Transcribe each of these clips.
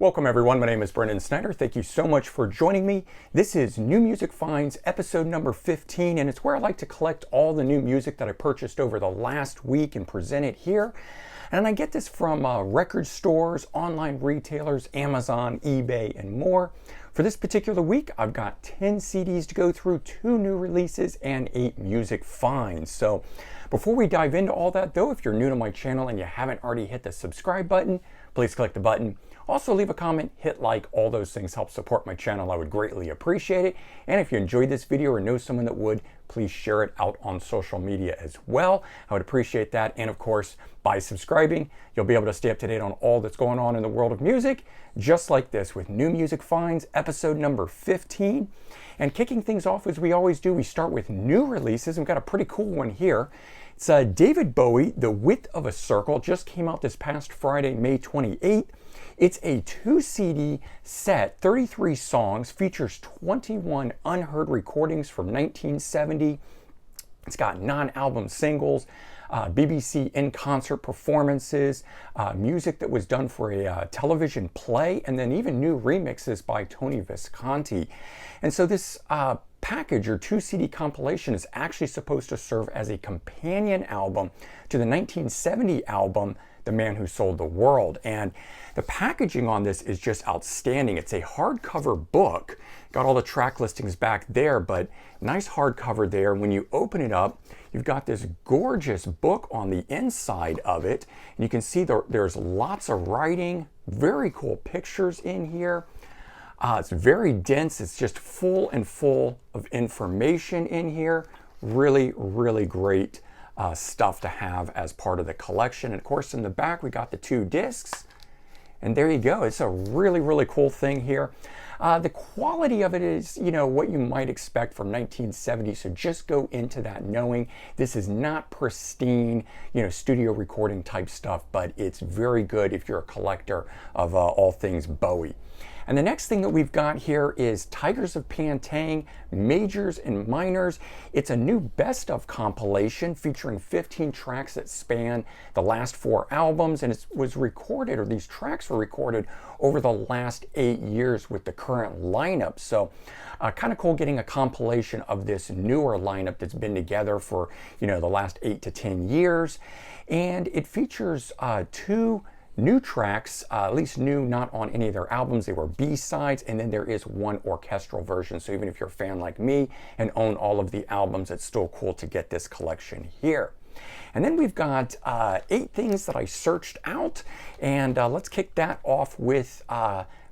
Welcome everyone, my name is Brendan Snyder. Thank you so much for joining me. This is New Music Finds, episode number 15, and it's where I like to collect all the new music that I purchased over the last week and present it here. And I get this from record stores, online retailers, Amazon, eBay, and more. For this particular week, I've got 10 CDs to go through, 2 new releases, and 8 music finds. So before we dive into all that though, if you're new to my channel and you haven't already hit the subscribe button, please click the button. Also leave a comment, hit like, all those things help support my channel. I would greatly appreciate it. And if you enjoyed this video or know someone that would, please share it out on social media as well. I would appreciate that. And of course, by subscribing, you'll be able to stay up to date on all that's going on in the world of music, just like this with New Music Finds, episode number 15. And kicking things off as we always do, we start with new releases. We've got a pretty cool one here. It's David Bowie, The Width of a Circle, just came out this past Friday, May 28th. It's a 2 CD set, 33 songs, features 21 unheard recordings from 1970. It's got non-album singles, BBC in-concert performances, music that was done for a television play, and then even new remixes by Tony Visconti. And so this package or 2 CD compilation is actually supposed to serve as a companion album to the 1970 album The Man Who Sold the World. And the packaging on this is just outstanding. It's a hardcover book. Got all the track listings back there, but nice hardcover there. When you open it up, you've got this gorgeous book on the inside of it. And you can see there's lots of writing, very cool pictures in here. It's very dense. It's just full of information in here. Really, really great stuff to have as part of the collection. And of course, in the back, we got the 2 discs. And there you go. It's a really, really cool thing here. The quality of it is, what you might expect from 1970. So just go into that knowing this is not pristine, studio recording type stuff, but it's very good if you're a collector of all things Bowie. And the next thing that we've got here is Tigers of Pan Tang, Majors and Minors. It's a new best of compilation featuring 15 tracks that span the last 4 albums, and it was recorded, or these tracks were recorded over the last 8 years with the current lineup. So kind of cool getting a compilation of this newer lineup that's been together for, the last 8 to 10 years. And it features 2 new tracks, at least new, not on any of their albums. They were B-sides, and then there is 1 orchestral version. So even if you're a fan like me and own all of the albums, it's still cool to get this collection here. And then we've got 8 things that I searched out, and let's kick that off with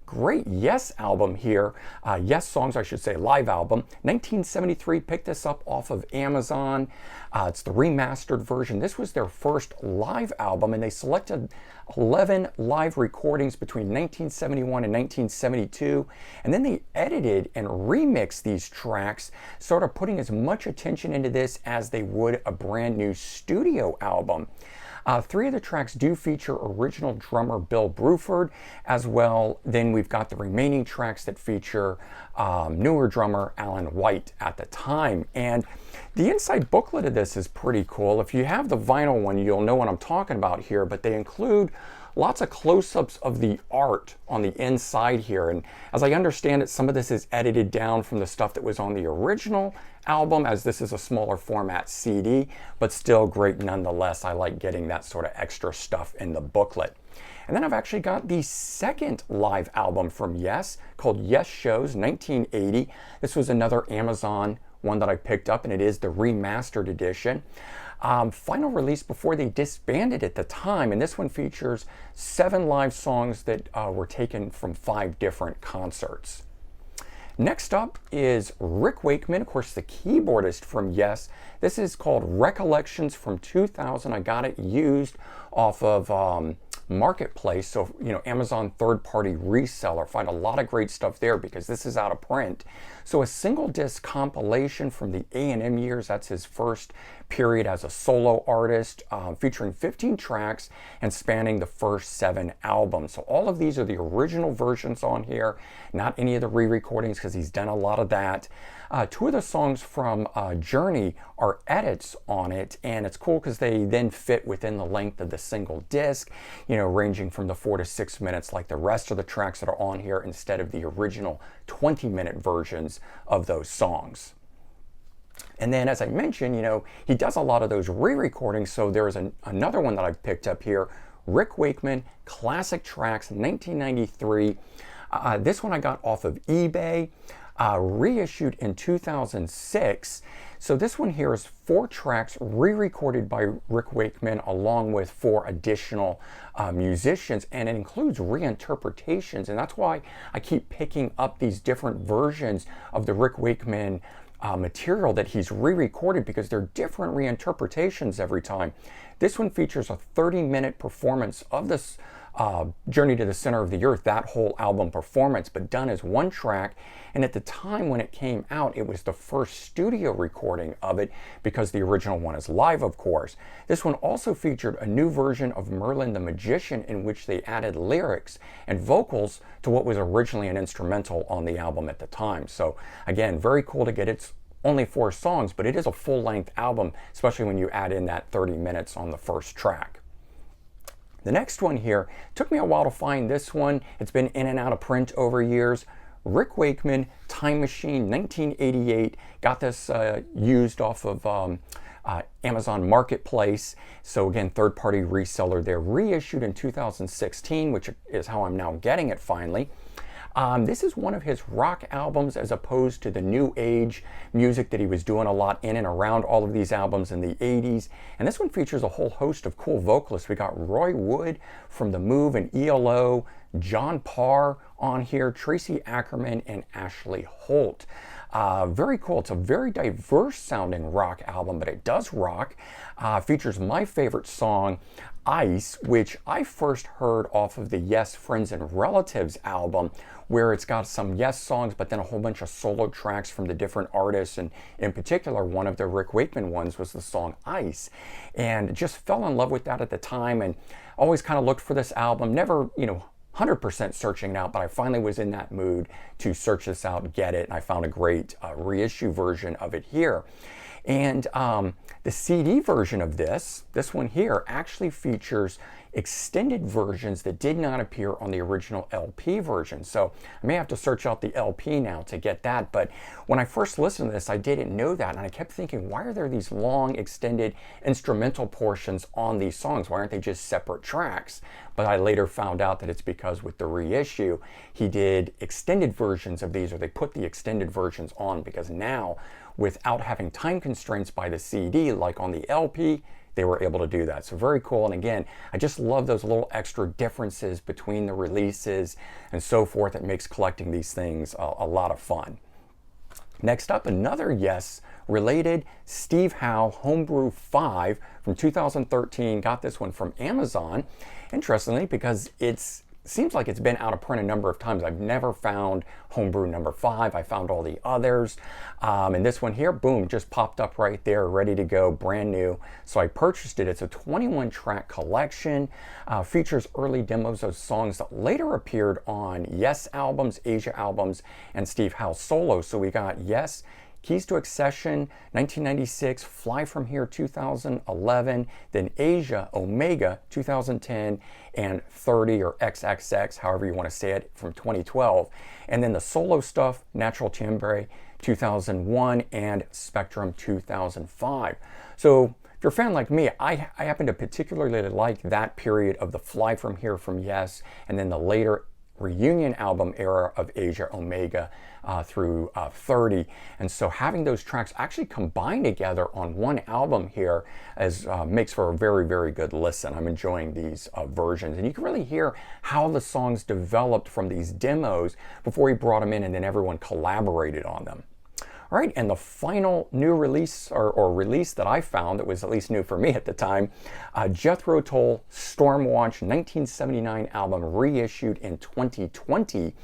great Yes album here. Yes songs, I should say, live album. 1973, picked this up off of Amazon. It's the remastered version. This was their first live album, and they selected 11 live recordings between 1971 and 1972. And then they edited and remixed these tracks, sort of putting as much attention into this as they would a brand new studio album. 3 of the tracks do feature original drummer Bill Bruford, as well. Then we've got the remaining tracks that feature newer drummer Alan White at the time. And the inside booklet of this is pretty cool. If you have the vinyl one, you'll know what I'm talking about here, but they include lots of close-ups of the art on the inside here. And as I understand it, some of this is edited down from the stuff that was on the original album, as this is a smaller format CD, but still great nonetheless. I like getting that sort of extra stuff in the booklet. And then I've actually got the second live album from Yes, called Yes Shows 1980. This was another Amazon one that I picked up, and it is the remastered edition. Final release before they disbanded at the time, and this one features 7 live songs that were taken from 5 different concerts. Next up is Rick Wakeman, of course the keyboardist from Yes. This is called Recollections from 2000. I got it used off of Marketplace, so Amazon third-party reseller. Find a lot of great stuff there because this is out of print. So a single disc compilation from the A&M years. That's his first period as a solo artist, featuring 15 tracks and spanning the first 7 albums. So all of these are the original versions on here, not any of the re-recordings, because he's done a lot of that. 2 of the songs from Journey are edits on it, and it's cool because they then fit within the length of the single disc. ranging from the 4 to 6 minutes like the rest of the tracks that are on here, instead of the original 20-minute versions of those songs. And then, as I mentioned, he does a lot of those re-recordings. So there is another one that I've picked up here, Rick Wakeman, Classic Tracks, 1993. This one I got off of eBay, reissued in 2006. So this one here is 4 tracks re-recorded by Rick Wakeman along with 4 additional musicians, and it includes reinterpretations. And that's why I keep picking up these different versions of the Rick Wakeman material that he's re-recorded, because they're different reinterpretations every time. This one features a 30-minute performance of this Journey to the Center of the Earth, that whole album performance, but done as one track. And at the time when it came out, it was the first studio recording of it, because the original one is live, of course. This one also featured a new version of Merlin the Magician, in which they added lyrics and vocals to what was originally an instrumental on the album at the time. So again, very cool to get. It's only 4 songs, but it is a full-length album, especially when you add in that 30 minutes on the first track. The next one here, took me a while to find this one. It's been in and out of print over years. Rick Wakeman, Time Machine, 1988. Got this used off of Amazon Marketplace. So again, third-party reseller there. Reissued in 2016, which is how I'm now getting it finally. This is one of his rock albums, as opposed to the new age music that he was doing a lot in and around all of these albums in the 80s. And this one features a whole host of cool vocalists. We got Roy Wood from The Move and ELO, John Parr on here, Tracy Ackerman, and Ashley Holt. Very cool. It's a very diverse sounding rock album, but it does rock. Features my favorite song, Ice, which I first heard off of the Yes, Friends and Relatives album, where it's got some Yes songs, but then a whole bunch of solo tracks from the different artists. And in particular, one of the Rick Wakeman ones was the song Ice. And just fell in love with that at the time, and always kind of looked for this album. Never, 100% searching it out, but I finally was in that mood to search this out, get it, and I found a great reissue version of it here. And the CD version of this one here, actually features extended versions that did not appear on the original LP version. So I may have to search out the LP now to get that. But when I first listened to this, I didn't know that. And I kept thinking, why are there these long extended instrumental portions on these songs? Why aren't they just separate tracks? But I later found out that it's because with the reissue, he did extended versions of these, or they put the extended versions on, because now, without having time constraints by the CD like on the LP, they were able to do that. So very cool. And again, I just love those little extra differences between the releases and so forth. It makes collecting these things a lot of fun. Next up, another Yes related, Steve Howe, Homebrew 5 from 2013. Got this one from Amazon, interestingly, because seems like it's been out of print a number of times. I've never found Homebrew number 5. I found all the others. And this one here, boom, just popped up right there, ready to go, brand new. So I purchased it. It's a 21-track collection. Features early demos of songs that later appeared on Yes albums, Asia albums, and Steve Howe solo. So we got Yes, Keys to Accession, 1996, Fly From Here, 2011, then Asia, Omega, 2010, and 30 or XXX, however you want to say it, from 2012. And then the solo stuff, Natural Timbre, 2001, and Spectrum, 2005. So if you're a fan like me, I happen to particularly like that period of the Fly From Here from Yes, and then the later reunion album era of Asia, Omega, through 30. And so having those tracks actually combined together on one album here makes for a very, very good listen. I'm enjoying these versions. And you can really hear how the songs developed from these demos before he brought them in, and then everyone collaborated on them. All right, and the final new release or release that I found that was at least new for me at the time, Jethro Tull, Stormwatch, 1979 album, reissued in 2020.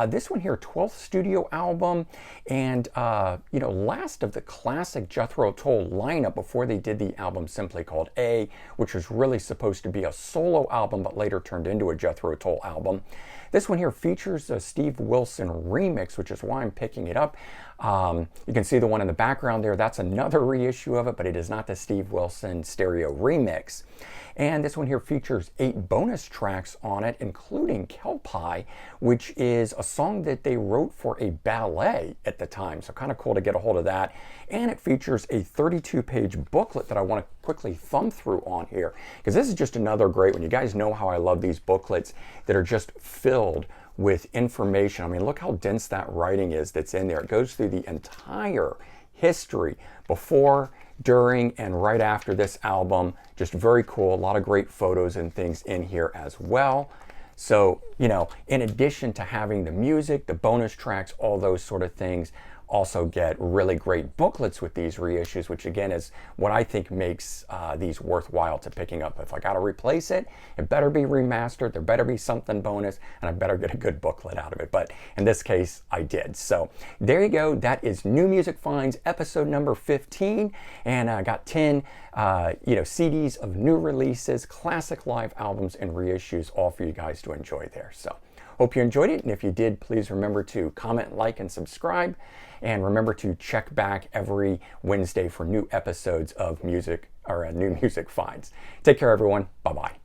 This one here, 12th studio album, and last of the classic Jethro Tull lineup before they did the album simply called A, which was really supposed to be a solo album but later turned into a Jethro Tull album. This one here features a Steve Wilson remix, which is why I'm picking it up. You can see the one in the background there. That's another reissue of it, but it is not the Steve Wilson stereo remix. And this one here features 8 bonus tracks on it, including Kelpie, which is a song that they wrote for a ballet at the time. So kind of cool to get a hold of that. And it features a 32-page booklet that I want to quickly thumb through on here, because this is just another great one. You guys know how I love these booklets that are just filled with information. I mean, look how dense that writing is that's in there. It goes through the entire history before, during, and right after this album. Just very cool. A lot of great photos and things in here as well. So, you know, in addition to having the music, the bonus tracks, all those sort of things, also get really great booklets with these reissues, which again is what I think makes these worthwhile to picking up. If I got to replace it, it better be remastered, there better be something bonus, and I better get a good booklet out of it. But in this case, I did. So there you go. That is New Music Finds episode number 15, and I got 10 CDs of new releases, classic live albums, and reissues, all for you guys to enjoy there. So hope you enjoyed it, and if you did, please remember to comment, like, and subscribe. And remember to check back every Wednesday for new episodes of New Music Finds. Take care, everyone. Bye-bye.